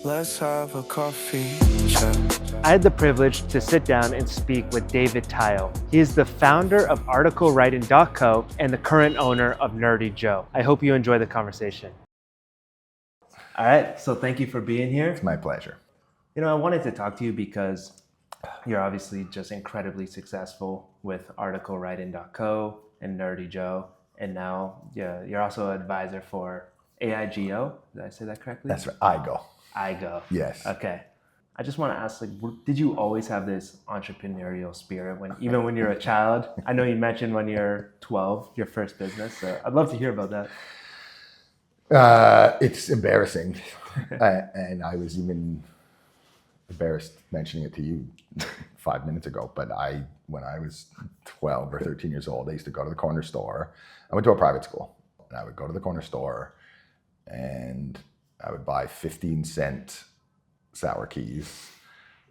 Let's have a coffee chat. I had the privilege to sit down and speak with David Tile. He is the founder of ArticleWriting.co and the current owner of Nerdy Joe. I hope you enjoy the conversation. All right, so thank you for being here. It's my pleasure. You know, I wanted to talk to you because you're obviously just incredibly successful with ArticleWriting.co and Nerdy Joe. And now you're also an advisor for AIGO. Did I say that correctly? That's right. IGO. IGO. Yes. Okay. I just want to ask, did you always have this entrepreneurial spirit even when you're a child? I know you mentioned when you're 12, your first business. So I'd love to hear about that. It's embarrassing. And I was even embarrassed mentioning it to you 5 minutes ago. But when I was 12 or 13 years old, I used to go to the corner store. I went to a private school. And I would go to the corner store and I would buy 15-cent sour keys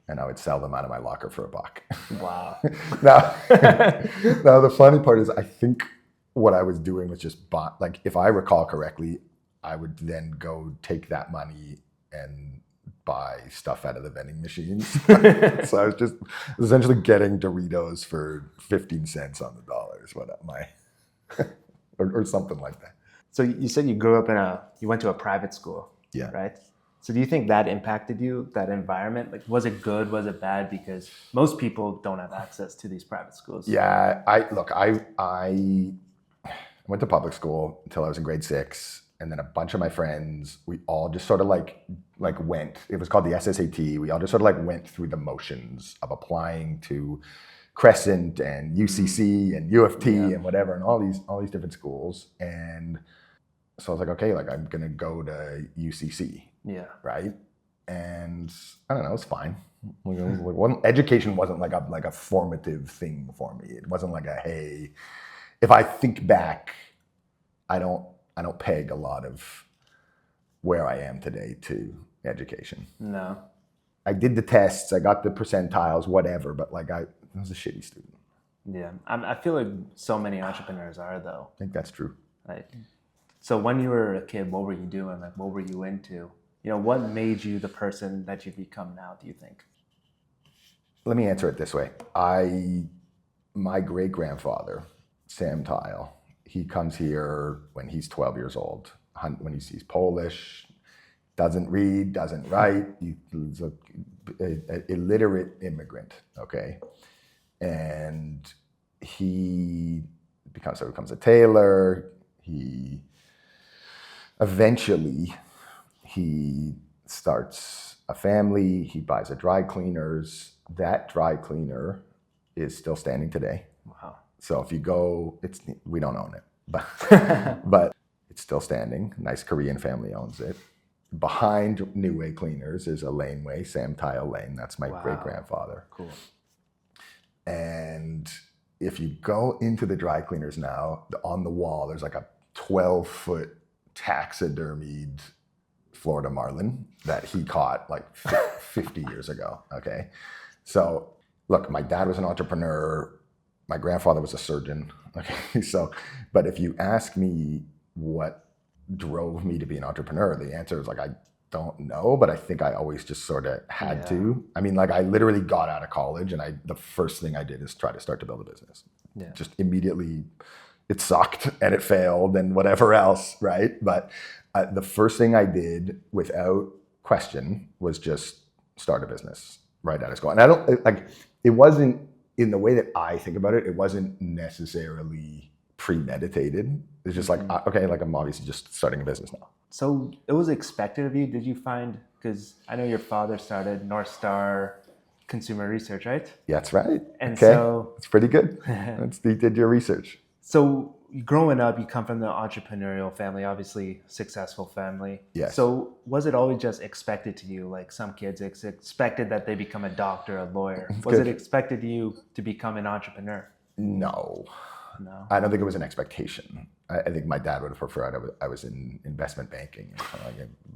and I would sell them out of my locker for $1. Wow. Now the funny part is I think what I was doing was just like, if I recall correctly, I would then go take that money and buy stuff out of the vending machines. So I was just essentially getting Doritos for 15 cents on the dollar is what or something like that. So you said you went to a private school, yeah, right? So do you think that impacted you, that environment? Like, was it good? Was it bad? Because most people don't have access to these private schools. Yeah, I went to public school until I was in grade 6. And then a bunch of my friends, we all just sort of like went, it was called the SSAT. We all just sort of like went through the motions of applying to Crescent and UCC and U of T and whatever, and all these different schools. And so I was like, okay, like I'm gonna go to UCC. Yeah. Right. And I don't know, it was fine. Education wasn't like a formative thing for me. It wasn't like hey, if I think back, I don't peg a lot of where I am today to education. No. I did the tests, I got the percentiles, whatever, but I was a shitty student. Yeah, I feel like so many entrepreneurs are though. I think that's true. Right. So when you were a kid, what were you doing? Like, what were you into? You know, what made you the person that you've become now, do you think? Let me answer it this way. My great-grandfather, Sam Tile, he comes here when he's 12 years old. When he's Polish, doesn't read, doesn't write. He's an illiterate immigrant, okay? And he becomes a tailor. Eventually, he starts a family. He buys a dry cleaners. That dry cleaner is still standing today. Wow. So if you go, we don't own it, but it's still standing. Nice Korean family owns it. Behind New Way Cleaners is a laneway, Sam Tile Lane. That's my great-grandfather. Cool. And if you go into the dry cleaners now, on the wall, there's like a 12-foot taxidermied Florida marlin that he caught like 50 years ago, okay? So look, my dad was an entrepreneur. My grandfather was a surgeon, okay? So, but if you ask me what drove me to be an entrepreneur, the answer is I don't know, but I think I always just sort of had to. I mean, I literally got out of college and the first thing I did is try to start to build a business. Yeah. Just immediately, it sucked and it failed and whatever else, right? But the first thing I did without question was just start a business right out of school. And I don't, it wasn't, in the way that I think about it, it wasn't necessarily premeditated. It's just okay, I'm obviously just starting a business now. So it was expected of you. Did you find, because I know your father started North Star Consumer Research, right? Yeah, that's right. And okay. So it's pretty good. You did your research. So growing up, you come from the entrepreneurial family, obviously successful family. Yes. So was it always just expected to you? Like some kids, it's expected that they become a doctor, a lawyer. Was it expected to you to become an entrepreneur? No. I don't think it was an expectation. I think my dad would have preferred I was in investment banking,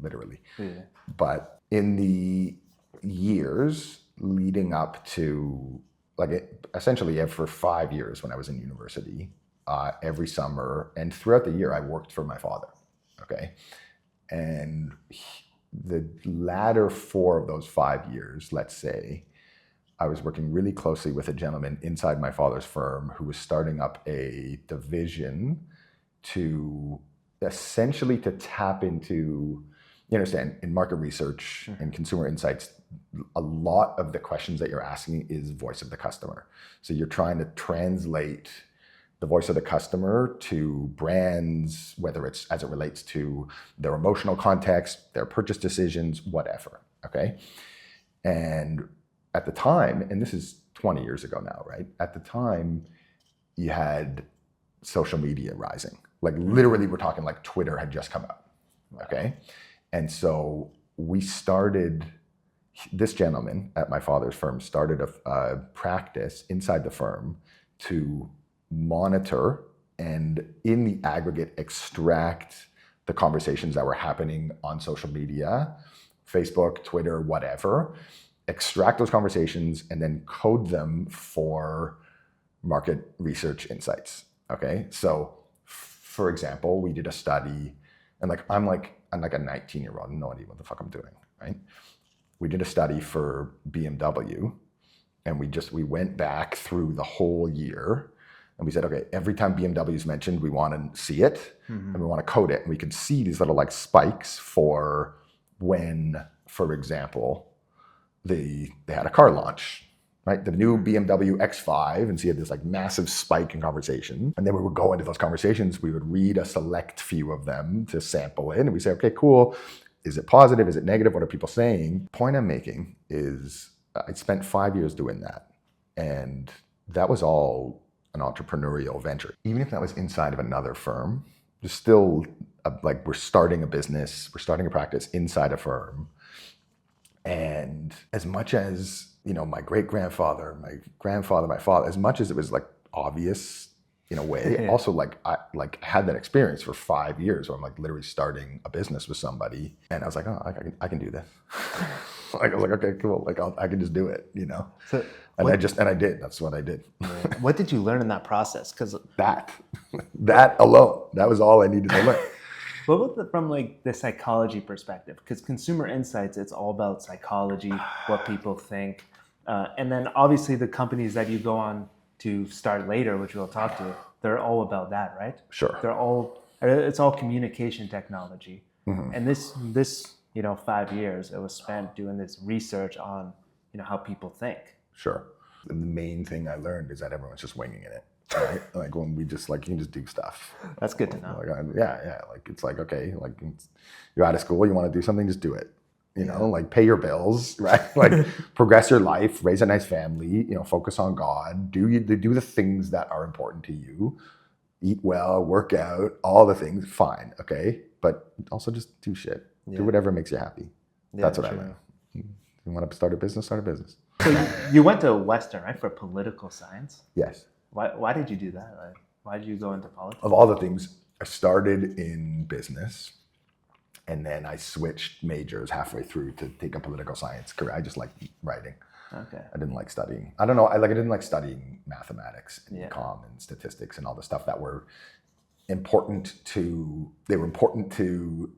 literally. Yeah. But in the years leading up to, essentially for 5 years when I was in university, every summer and throughout the year, I worked for my father, okay? And the latter 4 of those 5 years, let's say, I was working really closely with a gentleman inside my father's firm who was starting up a division to essentially to tap into, you understand, in market research and consumer insights, a lot of the questions that you're asking is voice of the customer. So you're trying to translate the voice of the customer to brands, whether it's as it relates to their emotional context, their purchase decisions, whatever, okay? And at the time, and this is 20 years ago now, right? At the time, you had social media rising. Like literally we're talking like Twitter had just come out, okay? And so we started, this gentleman at my father's firm started a practice inside the firm to monitor and in the aggregate extract the conversations that were happening on social media, Facebook, Twitter, whatever, extract those conversations and then code them for market research insights, okay? So for example, we did a study and I'm like a 19-year-old, no idea what the fuck I'm doing, right? We did a study for BMW and we went back through the whole year and we said, okay, every time BMW is mentioned, we want to see it and we want to code it. And we could see these little like spikes for when, for example, they had a car launch, right? The new BMW X5, and so you had this like massive spike in conversation. And then we would go into those conversations, we would read a select few of them to sample it. And we say, okay, cool. Is it positive? Is it negative? What are people saying? Point I'm making is I spent 5 years doing that. And that was all an entrepreneurial venture. Even if that was inside of another firm, there's still like we're starting a business, we're starting a practice inside a firm. And as much as, you know, my great-grandfather, my grandfather, my father, as much as it was like obvious in a way, also I had that experience for 5 years where I'm like literally starting a business with somebody. And I was like, oh, I can do this. Like, I was like, okay, cool. Like I can just do it, you know? So I did. That's what I did. What did you learn in that process? Because that alone, that was all I needed to learn. What about from like the psychology perspective? Because consumer insights, it's all about psychology, what people think. And then obviously the companies that you go on to start later, which we'll talk to, they're all about that, right? Sure. It's all communication technology. Mm-hmm. And this 5 years, it was spent doing this research on, how people think. Sure. And the main thing I learned is that everyone's just winging it. Right? Like when we just like, you can just do stuff. That's good to know. Like, yeah. Like, it's like, okay, like you're out of school, you want to do something, just do it. Like pay your bills, right? Like progress your life, raise a nice family, focus on God, do the things that are important to you, eat well, work out, all the things, fine. Okay. But also just do shit. Yeah. Do whatever makes you happy. Yeah, that's what I learned. You want to start a business, start a business. So you went to Western, right? For political science? Yes. Why did you do that? Like, why did you go into politics? Of all the things, I started in business and then I switched majors halfway through to take a political science career. I just liked writing. Okay. I didn't like studying. I don't know. I didn't like studying mathematics and econ and statistics and all the stuff that were important to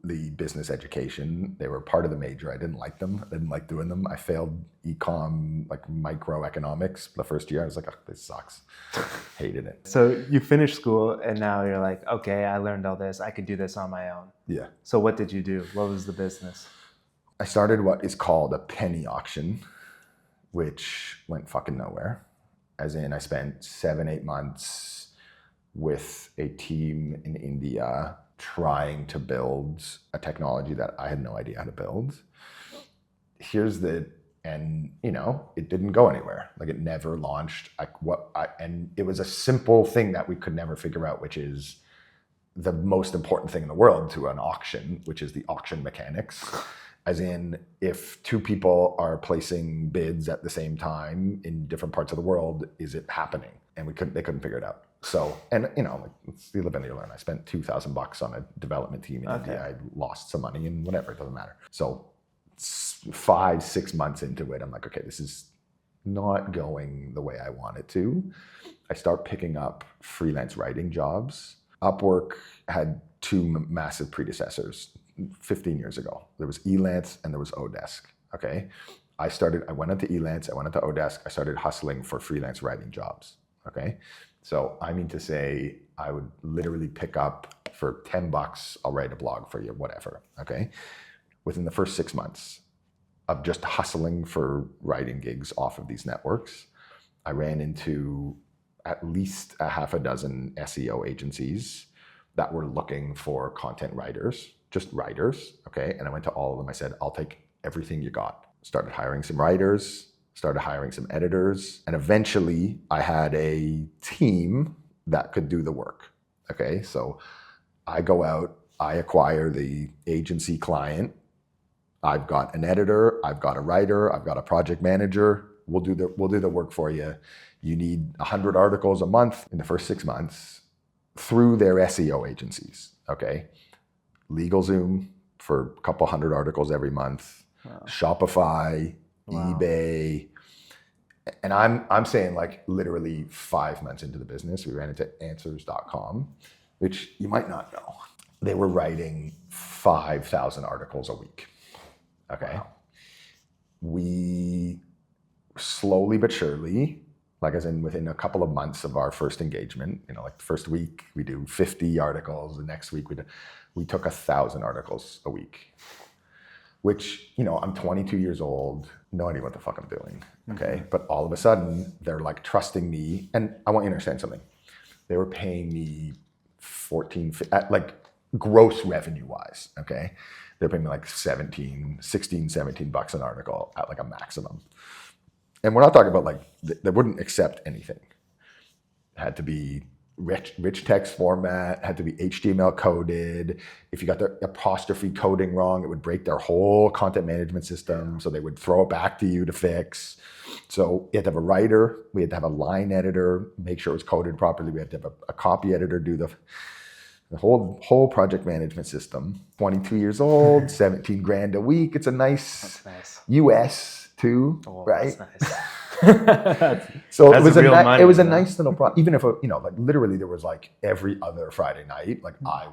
the business education. They were part of the major. I didn't like them. I didn't like doing them. I failed econ, like microeconomics the first year. I was like, oh, this sucks. Hated it. So you finished school and now you're like, okay, I learned all this. I could do this on my own. Yeah. So what did you do? What was the business? I started what is called a penny auction, which went fucking nowhere. As in I spent 7-8 months with a team in India trying to build a technology that I had no idea how to build. And it didn't go anywhere. Like it never launched. And it was a simple thing that we could never figure out, which is the most important thing in the world to an auction, which is the auction mechanics. As in, if two people are placing bids at the same time in different parts of the world, is it happening? And they couldn't figure it out. So, and you live and you learn. I spent $2,000 on a development team in India. I lost some money and whatever, it doesn't matter. So 5-6 months into it, I'm like, okay, this is not going the way I want it to. I start picking up freelance writing jobs. Upwork had two massive predecessors, 15 years ago. There was Elance and there was Odesk. Okay. I went into Elance, I went into Odesk, I started hustling for freelance writing jobs. Okay. So I mean to say, I would literally pick up for $10, I'll write a blog for you, whatever. Okay. Within the first 6 months of just hustling for writing gigs off of these networks, I ran into at least a half a dozen SEO agencies that were looking for content writers, just writers. Okay. And I went to all of them. I said, I'll take everything you got. Started hiring some writers, started hiring some editors, and eventually I had a team that could do the work. Okay, so I go out, I acquire the agency client. I've got an editor, I've got a writer, I've got a project manager. We'll do the work for you. You need 100 articles a month in the first 6 months through their SEO agencies. Okay, LegalZoom for a couple hundred articles every month. Wow. Shopify, wow. eBay, and I'm saying like literally 5 months into the business, we ran into answers.com, which you might not know. They were writing 5,000 articles a week. Okay. Wow. We slowly but surely, like as in within a couple of months of our first engagement, like the first week we do 50 articles, the next week we took 1,000 articles a week. Which, I'm 22 years old, no idea what the fuck I'm doing, okay? Mm-hmm. But all of a sudden, they're like trusting me, and I want you to understand something. They were paying me like gross revenue-wise, okay? They're paying me like $17 an article at like a maximum. And we're not talking about like, they wouldn't accept anything. It had to be rich text format, had to be HTML coded. If you got the apostrophe coding wrong, it would break their whole content management system. So they would throw it back to you to fix. So you had to have a writer, we had to have a line editor, make sure it was coded properly. We had to have a copy editor do the whole project management system. 22 years old, 17 grand a week. It's nice. US too, right? That's nice. So it was a nice little problem. Even if like literally there was like every other Friday night, like I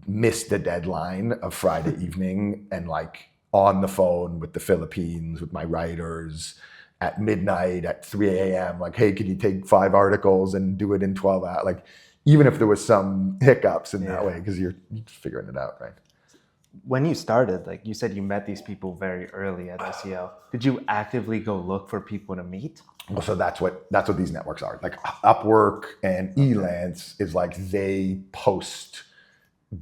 missed the deadline of Friday evening and like on the phone with the Philippines with my writers at midnight at 3 a.m. like, hey, can you take 5 articles and do it in 12 hours? Like even if there was some hiccups in that way, because you're just figuring it out, right? When you started, like you said, you met these people very early at SEO. Did you actively go look for people to meet? Well, so that's what these networks are. Like Upwork and Elance is like they post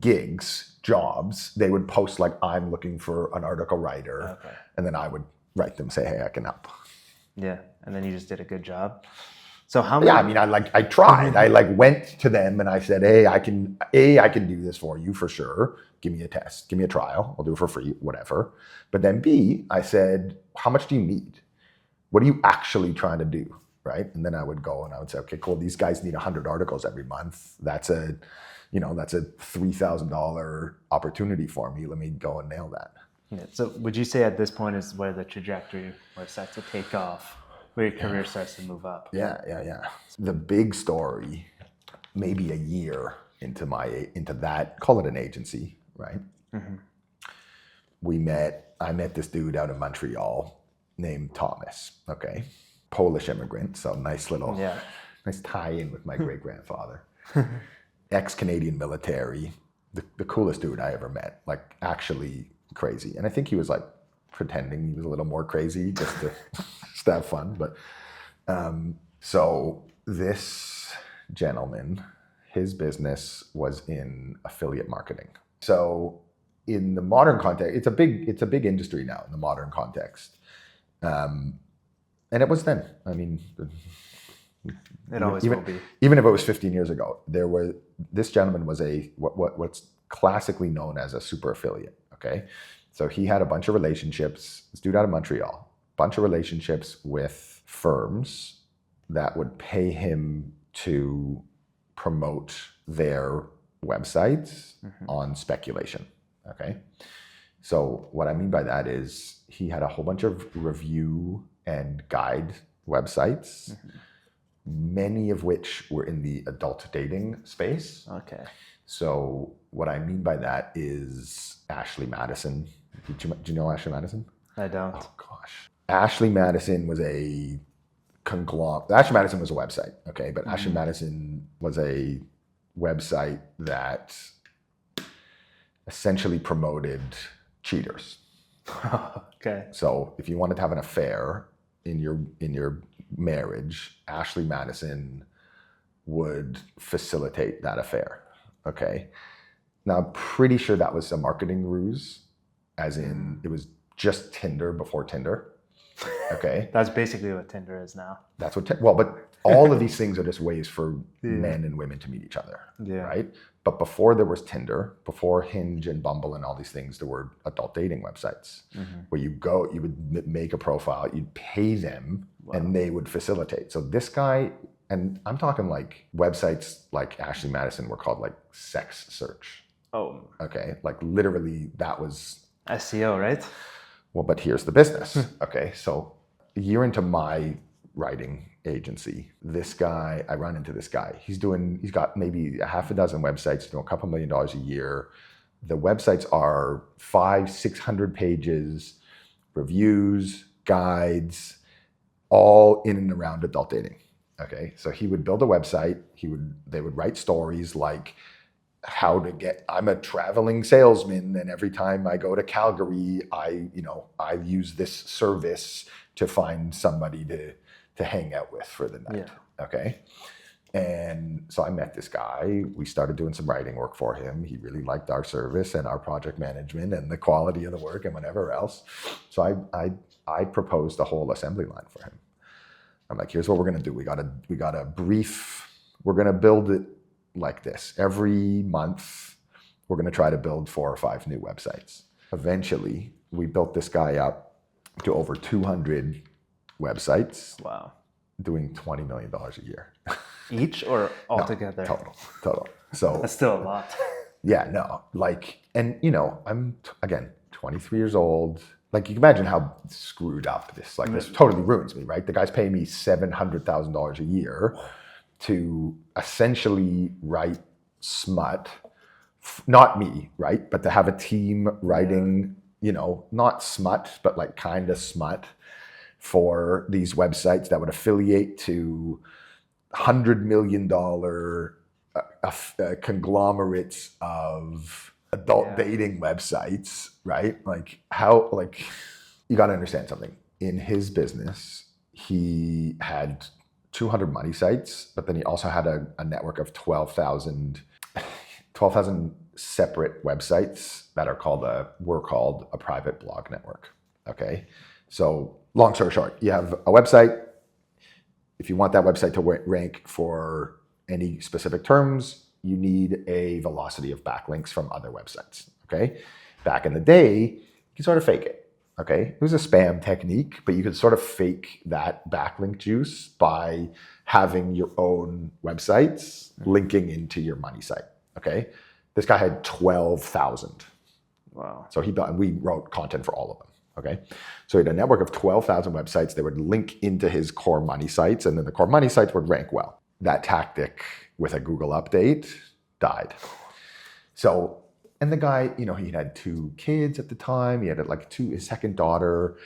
gigs, jobs. They would post like, I'm looking for an article writer. Okay. And then I would write them, say, hey, I can help. Yeah. And then you just did a good job. So how many? Yeah, I mean, I tried. I like went to them and I said, hey, I can do this for you for sure. Give me a test, give me a trial. I'll do it for free, whatever. But then B, I said, how much do you need? What are you actually trying to do, right? And then I would go and I would say, okay, cool. These guys need 100 articles every month. That's a $3,000 opportunity for me. Let me go and nail that. Yeah. So would you say at this point is where the trajectory was set to take off? Where your career starts to move up. Yeah. The big story, maybe a year into that, call it an agency, right? Mm-hmm. I met this dude out in Montreal named Thomas, okay? Polish immigrant, so nice tie-in with my great-grandfather. Ex-Canadian military, the coolest dude I ever met, like actually crazy. And I think he was like pretending he was a little more crazy just to have fun. But so this gentleman, his business was in affiliate marketing. So in the modern context, it's a big industry now in the modern context. And it was then. I mean, it always will be. Even if it was 15 years ago, this gentleman was what's classically known as a super affiliate. Okay, so he had a bunch of relationships. This dude out of Montreal, bunch of relationships with firms that would pay him to promote their websites on speculation. Okay, so what I mean by that is he had a whole bunch of review and guide websites, many of which were in the adult dating space. Okay. So what I mean by that is Ashley Madison. Do you know Ashley Madison? I don't. Oh gosh. Ashley Madison was a conglomerate. Ashley Madison was a website, okay? But Ashley Madison was a website that essentially promoted cheaters. Okay. So if you wanted to have an affair in your marriage, Ashley Madison would facilitate that affair. Okay. Now I'm pretty sure that was a marketing ruse, as in it was just Tinder before Tinder. Okay. That's basically what Tinder is now. That's what, but all of these things are just ways for men and women to meet each other. Yeah. Right. But before there was Tinder, before Hinge and Bumble and all these things, there were adult dating websites where you would make a profile, you'd pay them, and they would facilitate. So this guy, and I'm talking like websites like Ashley Madison were called like Sex Search. Oh. Okay. Like literally that was SEO, right? Well, but here's the business. Okay. So a year into my writing agency, I run into this guy. He's got maybe a half a dozen websites, doing a couple $1 million a year. The websites are 500-600 pages, reviews, guides, all in and around adult dating. Okay. So he would build a website. They would write stories like I'm a traveling salesman, and every time I go to Calgary, I use this service to find somebody to hang out with for the night. Yeah. Okay. And so I met this guy. We started doing some writing work for him. He really liked our service and our project management and the quality of the work and whatever else. So I proposed a whole assembly line for him. I'm like, here's what we're going to do. We got a brief. We're going to build it like this. Every month, we're going to try to build 4 or 5 new websites. Eventually, we built this guy up to over 200 websites. Wow. Doing $20 million a year. Each or altogether? No, total. So that's still a lot. Yeah, no. Like, and I'm again 23 years old. Like, you can imagine how screwed up this totally ruins me, right? The guy's paying me $700,000 a year to essentially write smut, not me, right? But to have a team writing, not smut, but like kind of smut for these websites that would affiliate to $100 million conglomerates of adult dating websites, right? Like you got to understand something. In his business, he had 200 money sites, but then he also had a network of 12,000 separate websites that were called a private blog network. Okay. So long story short, you have a website. If you want that website to rank for any specific terms, you need a velocity of backlinks from other websites. Okay. Back in the day, you could sort of fake it. Okay. It was a spam technique, but you could sort of fake that backlink juice by having your own websites linking into your money site. Okay. This guy had 12,000. Wow. So we wrote content for all of them. Okay. So he had a network of 12,000 websites. They would link into his core money sites, and then the core money sites would rank well. That tactic with a Google update died. So, and the guy, he had 2 kids at the time. He had his second daughter,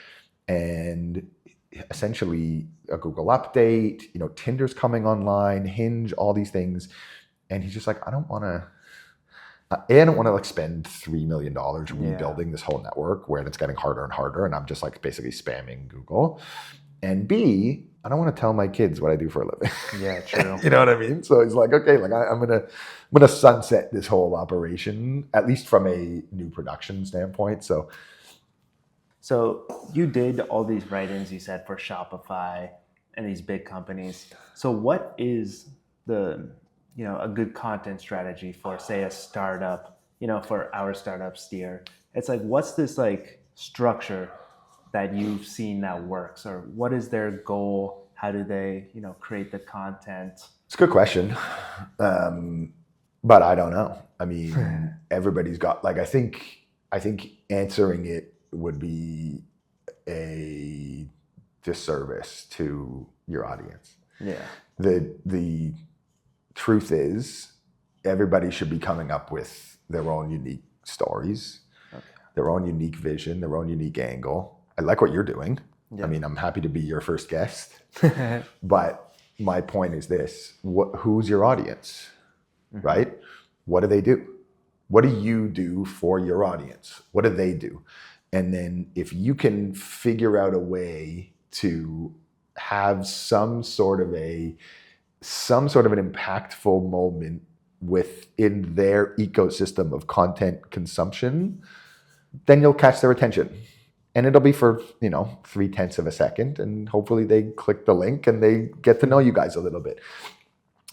and essentially a Google update, Tinder's coming online, Hinge, all these things. And he's just like, I don't want to spend $3 million rebuilding this whole network where it's getting harder and harder. And I'm just basically spamming Google. And B, I don't want to tell my kids what I do for a living. Yeah, true. You know what I mean? So he's like, okay, I'm gonna sunset this whole operation, at least from a new production standpoint. So you did all these write-ins, you said, for Shopify and these big companies. So what is a good content strategy for, say, a startup, for our startup Steer? It's like, what's this structure that you've seen that works, or what is their goal? How do they, create the content? It's a good question. But I don't know. I mean, everybody's got, I think answering it would be a disservice to your audience. Yeah. The truth is, everybody should be coming up with their own unique stories, their own unique vision, their own unique angle. I like what you're doing. Yeah. I mean, I'm happy to be your first guest. But my point is this: who's your audience, right? What do they do? What do you do for your audience? What do they do? And then if you can figure out a way to have some sort of an impactful moment within their ecosystem of content consumption, then you'll catch their attention. And it'll be for, 0.3 of a second. And hopefully they click the link and they get to know you guys a little bit.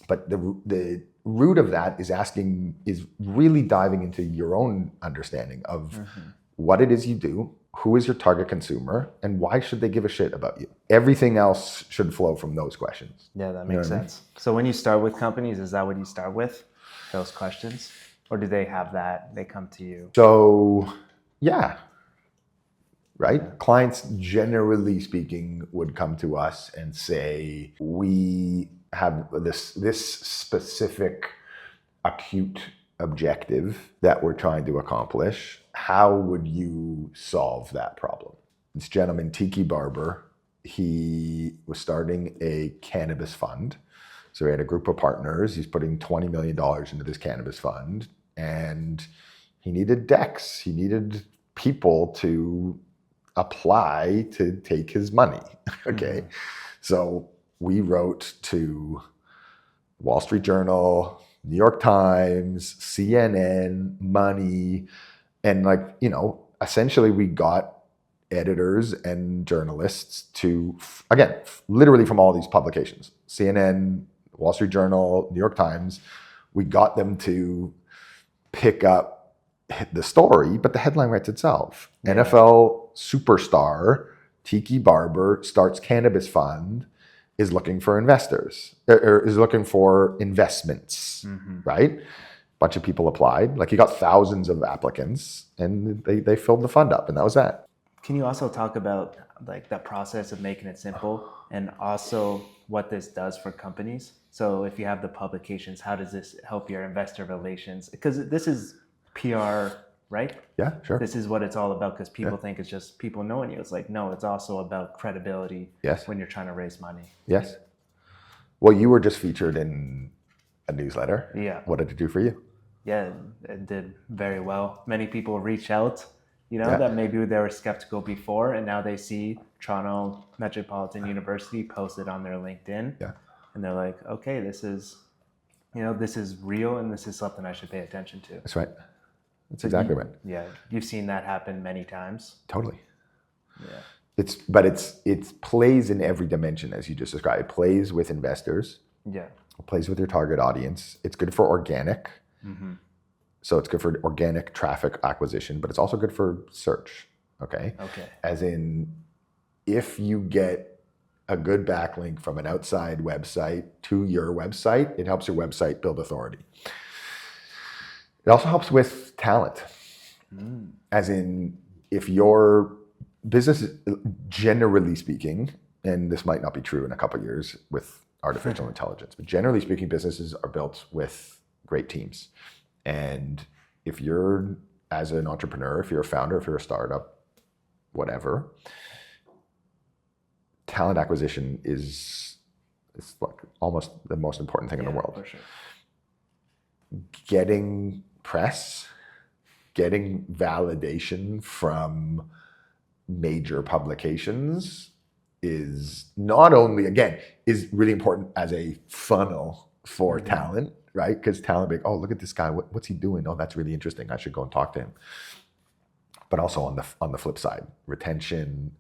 But the root of that is really diving into your own understanding of what it is you do, who is your target consumer, and why should they give a shit about you? Everything else should flow from those questions. Yeah, that makes sense. So when you start with companies, is that what you start with? Those questions? Or do they have that? They come to you? So, yeah. Right? Yeah. Clients, generally speaking, would come to us and say, we have this specific acute objective that we're trying to accomplish. How would you solve that problem? This gentleman, Tiki Barber, he was starting a cannabis fund. So he had a group of partners. He's putting $20 million into this cannabis fund. And he needed decks. He needed people to apply to take his money. Okay. So we wrote to Wall Street Journal, New York Times, CNN, Money, and essentially we got editors and journalists to, again, literally from all these publications, CNN, Wall Street Journal, New York Times, we got them to pick up the story, but the headline writes itself. Yeah. NFL superstar Tiki Barber starts cannabis fund, is looking for investors, or is looking for investments, right? Bunch of people applied. He got thousands of applicants, and they filled the fund up, and that was that. Can you also talk about that process of making it simple, and also what this does for companies? So if you have the publications, how does this help your investor relations? Because this is PR, right? Yeah, sure. This is what it's all about, because people think it's just people knowing you. It's no, it's also about credibility. Yes. When you're trying to raise money. Yes. Well, you were just featured in a newsletter. Yeah. What did it do for you? Yeah, it did very well. Many people reach out, that maybe they were skeptical before, and now they see Toronto Metropolitan University posted on their LinkedIn. Yeah. And they're like, okay, this is real, and this is something I should pay attention to. That's right. That's exactly right. Yeah, you've seen that happen many times. Totally. Yeah. It plays in every dimension, as you just described. It plays with investors. Yeah. It plays with your target audience. It's good for organic. So it's good for organic traffic acquisition, but it's also good for search. Okay. As in, if you get a good backlink from an outside website to your website, it helps your website build authority. It also helps with talent. As in, if your business, generally speaking, and this might not be true in a couple of years with artificial intelligence, but generally speaking, businesses are built with great teams. And if you're, as an entrepreneur, if you're a founder, if you're a startup, whatever, talent acquisition is almost the most important thing in the world. For sure. Getting press, getting validation from major publications is not only, again, is really important as a funnel for talent, right? Because talent be, oh, look at this guy, what's he doing? Oh, that's really interesting. I should go and talk to him. But also on the flip side, retention,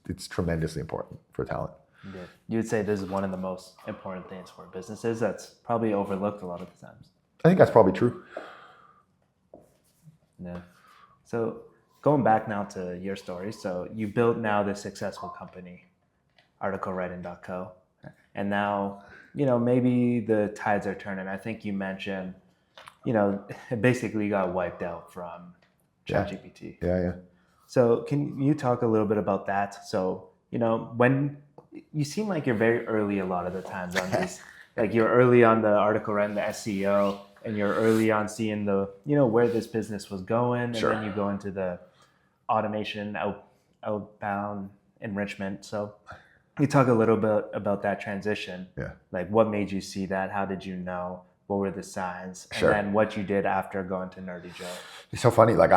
it's tremendously important for talent. Yeah. You would say this is one of the most important things for businesses that's probably overlooked a lot of the times. I think that's probably true. Yeah. So going back now to your story, so you built now this successful company, articlewriting.co, and now, maybe the tides are turning. I think you mentioned, it basically got wiped out from ChatGPT. Yeah. So can you talk a little bit about that? So, when you seem like you're very early a lot of the times on these, like you're early on the article writing, the SEO, and you're early on seeing the, where this business was going, and Sure. then you go into the automation, outbound enrichment. So you talk a little bit about that transition. Yeah. Like, what made you see that? How did you know? What were the signs? And Sure. then what you did after going to Nerdy Joe. It's so funny. Like,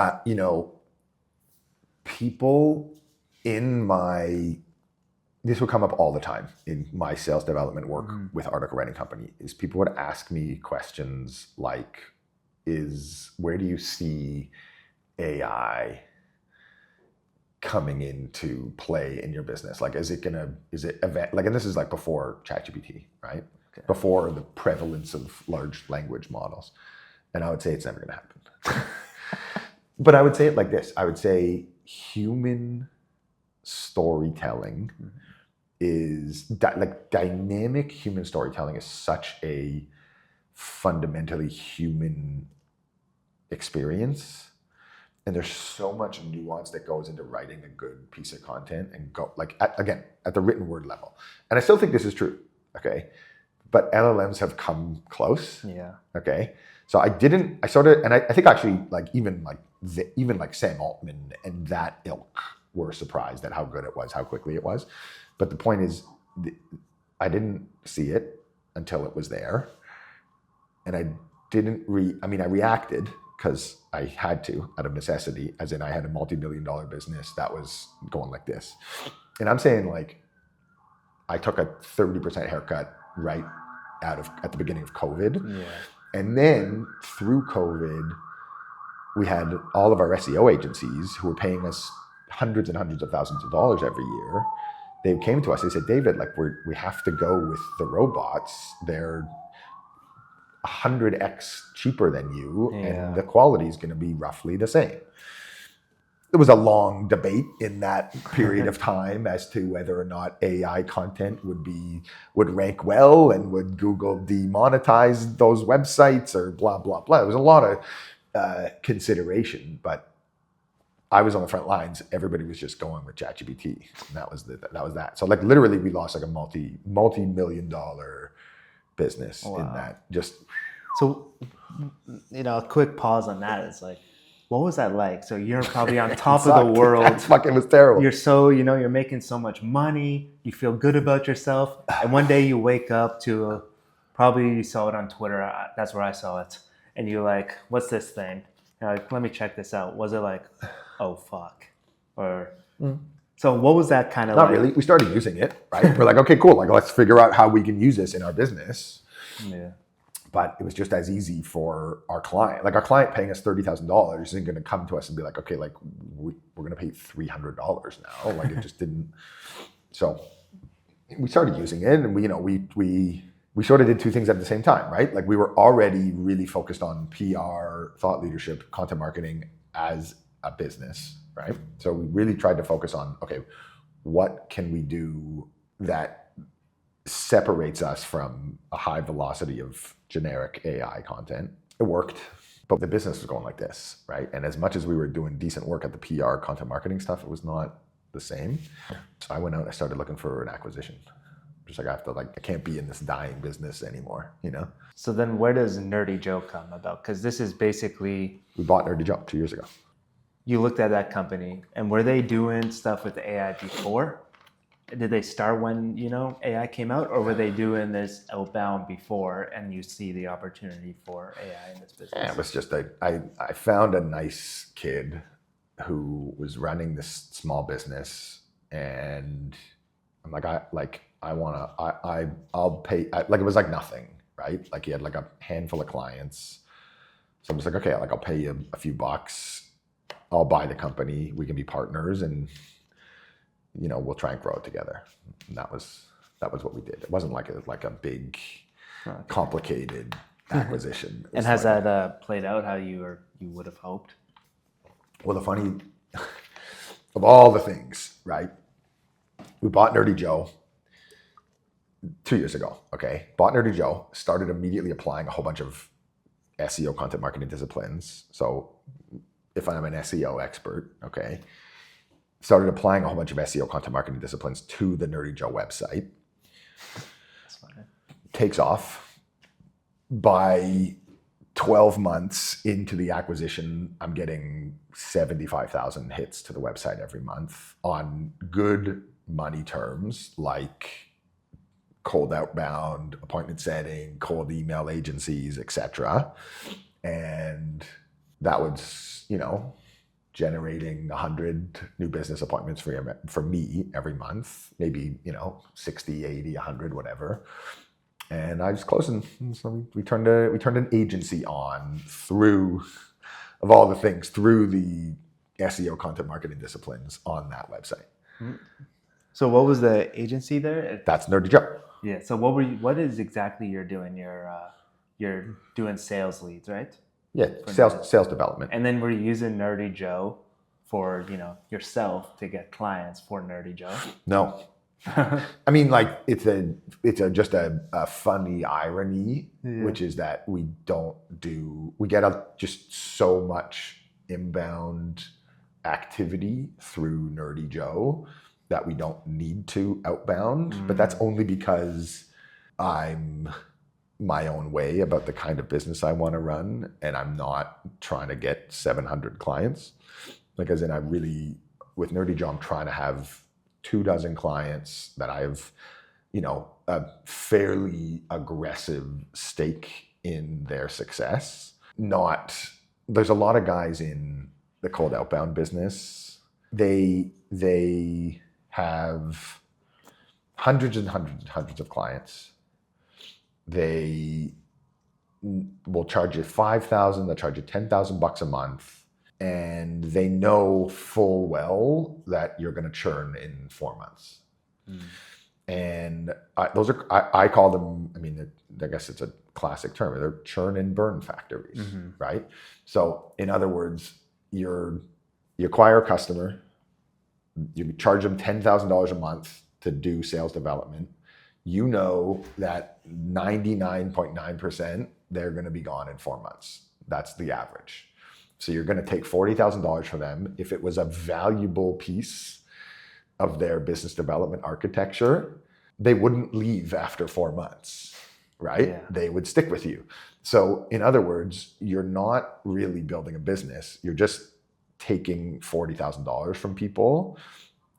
people in this would come up all the time in my sales development work with article writing company, is people would ask me questions like, where do you see AI coming into play in your business? Like, and this is like before ChatGPT, right? Okay. Before the prevalence of large language models. And I would say it's never going to happen. But I would say it like this. I would say human storytelling is dynamic human storytelling is such a fundamentally human experience. And there's so much nuance that goes into writing a good piece of content and at the written word level. And I still think this is true. Okay. But LLMs have come close. Yeah. Okay. So I think actually even Sam Altman and that ilk were surprised at how good it was, how quickly it was. But the point is, I didn't see it until it was there. And I reacted because I had to, out of necessity, as in I had a multi-million-dollar business that was going like this. And I'm saying, like, I took a 30% haircut right at the beginning of COVID. Yeah. And then through COVID, we had all of our SEO agencies who were paying us hundreds and hundreds of thousands of dollars every year. They came to us, they said, David, like, we have to go with the robots. They're 100x cheaper than you, and the quality is going to be roughly the same. There was a long debate in that period of time as to whether or not AI content would rank well, and would Google demonetize those websites or blah, blah, blah. There was a lot of consideration, but I was on the front lines. Everybody was just going with ChatGPT, and that was that. So, like, literally we lost like a multi-million-dollar business in that. Just so, a quick pause on that is like, what was that like? So you're probably on top of the world. That fucking was terrible. You're so, you're making so much money. You feel good about yourself. And one day you wake up to, probably you saw it on Twitter. That's where I saw it. And you're like, what's this thing? You're like, let me check this out. Was it like, oh, fuck? Or, so what was that kind of Not really. We started using it, right? We're like, okay, cool. Like, let's figure out how we can use this in our business. Yeah. But it was just as easy for our client. Like, our client paying us $30,000 isn't going to come to us and be like, okay, like, we're going to pay $300 now. Like, it just didn't. So we started using it, and we sort of did two things at the same time, right? Like, we were already really focused on PR, thought leadership, content marketing as a business, right? So we really tried to focus on, okay, what can we do that separates us from a high velocity of generic AI content? It worked, but the business was going like this, right? And as much as we were doing decent work at the PR content marketing stuff, it was not the same. So I went out and I started looking for an acquisition. Just like, I can't be in this dying business anymore, So then where does Nerdy Joe come about? Because this is basically... We bought Nerdy Joe 2 years ago. You looked at that company, and were they doing stuff with AI before? Did they start when, AI came out, or were they doing this outbound before, and you see the opportunity for AI in this business? Yeah, it was just, I found a nice kid who was running this small business, and I'm like, I'll pay, it was like nothing, right? Like, he had like a handful of clients. So I was like, okay, like, I'll pay you a few bucks. I'll buy the company. We can be partners, and we'll try and grow it together. And that was what we did. It wasn't like a big, complicated acquisition. And has that played out how you would have hoped? Well, the funny, of all the things, right? We bought Nerdy Joe 2 years ago. Okay, bought Nerdy Joe. Started immediately applying a whole bunch of SEO, content marketing disciplines. So if I'm an SEO expert, okay. Started applying a whole bunch of SEO, content marketing disciplines to the Nerdy Joe website. Takes off. By 12 months into the acquisition, I'm getting 75,000 hits to the website every month on good money terms, like cold outbound, appointment setting, cold email agencies, etc. And that was, generating 100 new business appointments for me every month, maybe, 60, 80, 100, whatever. And I just closed them. So we turned an agency on through, of all the things, through the SEO content marketing disciplines on that website. So what was the agency there? That's Nerdy Joe. Yeah. So what is exactly you're doing? You're doing sales leads, right? Yeah, sales development. And then we're using Nerdy Joe for, yourself to get clients for Nerdy Joe. No. I mean, like it's just a funny irony, which is that we get just so much inbound activity through Nerdy Joe that we don't need to outbound. But that's only because I'm my own way about the kind of business I want to run, and I'm not trying to get 700 clients. Like, as in, with Nerdy Joe, I'm trying to have 24 clients that I have, a fairly aggressive stake in their success. There's a lot of guys in the cold outbound business. They have hundreds and hundreds and hundreds of clients. They will charge you $5,000, they'll charge you $10,000 a month, and they know full well that you're going to churn in 4 months. And I call them, I guess it's a classic term, they're churn and burn factories, right? So in other words, you acquire a customer, you charge them $10,000 a month to do sales development. You know that 99.9% they're going to be gone in 4 months. That's the average. So you're going to take $40,000 from them. If it was a valuable piece of their business development architecture, they wouldn't leave after 4 months, right? Yeah. They would stick with you. So in other words, you're not really building a business. You're just taking $40,000 from people,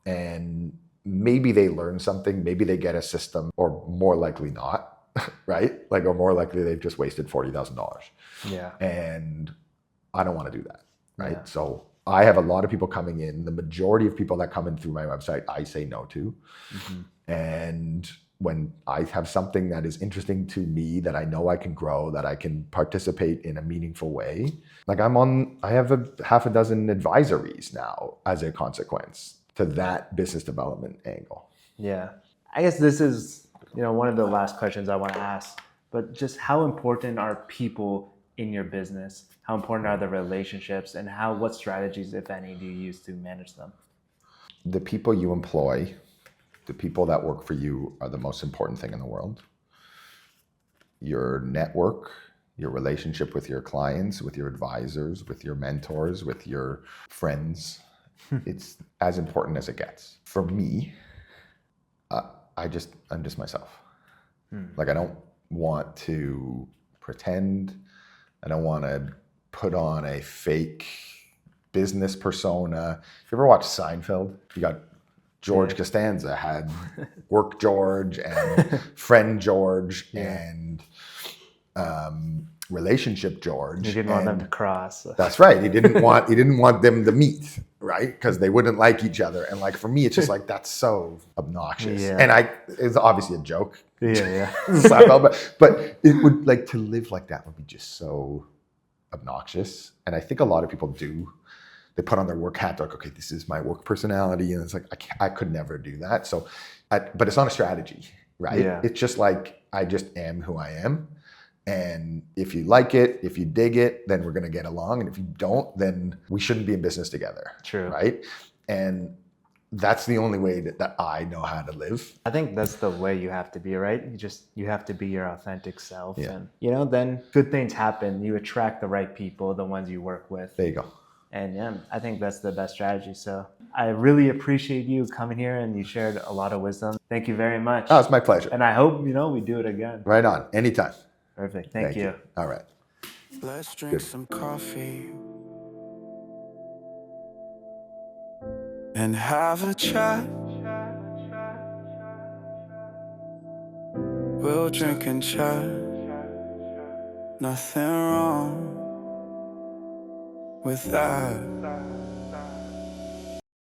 and maybe they learn something, maybe they get a system, or more likely not, right? Or more likely they've just wasted $40,000. Yeah. And I don't want to do that, right? Yeah. So I have a lot of people coming in. The majority of people that come in through my website, I say no to. And when I have something that is interesting to me, that I know I can grow, that I can participate in a meaningful way, I have half a dozen advisories now as a consequence to that business development angle. Yeah. I guess this is, one of the last questions I want to ask, but just how important are people in your business? How important are the relationships, and what strategies, if any, do you use to manage them? The people you employ, the people that work for you, are the most important thing in the world. Your network, your relationship with your clients, with your advisors, with your mentors, with your friends, it's as important as it gets. For me, I'm just myself. I don't want to pretend. I don't want to put on a fake business persona. You ever watch Seinfeld? You got George Costanza had work George and friend George and relationship George. You didn't want them to cross. That's right. He didn't want them to meet, right? Because they wouldn't like each other. And for me, it's just that's so obnoxious. Yeah. And it's obviously a joke. Yeah. but it would to live like that would be just so obnoxious. And I think a lot of people do. They put on their work hat. They're like, okay, this is my work personality. And it's I could never do that. So, but it's not a strategy, right? Yeah. It's just I just am who I am. And if you like it, if you dig it, then we're going to get along. And if you don't, then we shouldn't be in business together. True. Right? And that's the only way that I know how to live. I think that's the way you have to be, right? You have to be your authentic self. Yeah. And, then good things happen. You attract the right people, the ones you work with. There you go. And I think that's the best strategy. So I really appreciate you coming here, and you shared a lot of wisdom. Thank you very much. Oh, it's my pleasure. And I hope, we do it again. Right on. Anytime. Perfect. Thank you. All right. Let's drink Good. some coffee and have a chat. We'll drink and chat. Nothing wrong with that.